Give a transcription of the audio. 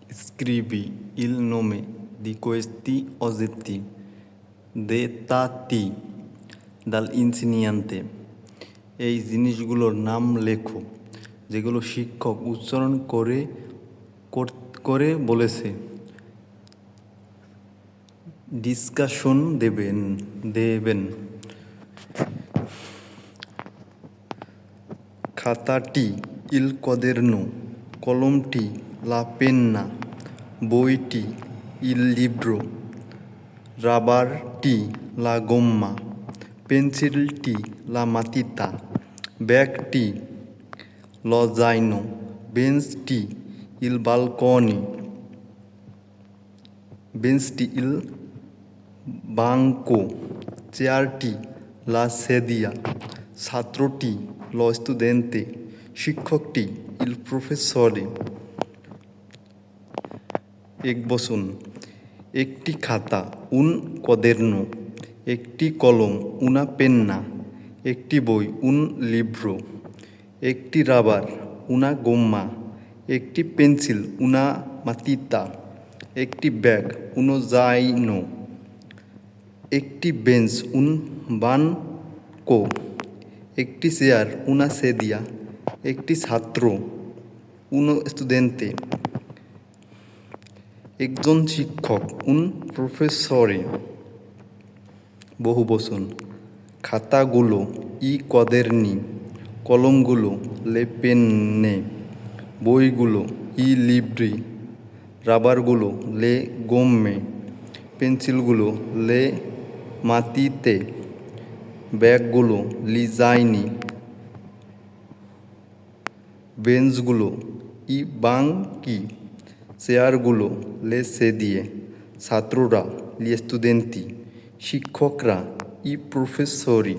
Scrivi il nome di questi oggetti dettati dall'insegnante। এই জিনিসগুলোর নাম লেখো যেগুলো শিক্ষক উচ্চারণ করে বলেছে। ডিসকাশন দেবেন। খাতাটি il quaderno, কলমটি la penna, বইটি il libro, রাবারটি la gomma, পেন্সিলটি la matita, ব্যাগটি lo zaino, বেঞ্চটি il banco, চেয়ারটি la sedia, ছাত্রটি lo studente, শিক্ষকটি il professore। এক বচন, একটি খাতা un quaderno, একটি কলম una penna, একটি বই un libro, একটি রাবার una gomma, একটি পেন্সিল una matita, একটি ব্যাগ uno zaino, একটি বেঞ্চ un banco, একটি চেয়ার una sedia, একটি ছাত্র uno studente, একজন শিক্ষক un professore। বহুবচন, খাতাগুলো i quaderni, কলমগুলো le penne, বইগুলো i libri, রাবারগুলো le gomme, পেন্সিলগুলো le matite, ব্যাগগুলো li zaini, বেঞ্চগুলো i banchi, চেয়ারগুলো le sedie, ছাত্ররা li studenti, শিক্ষকরা i professori।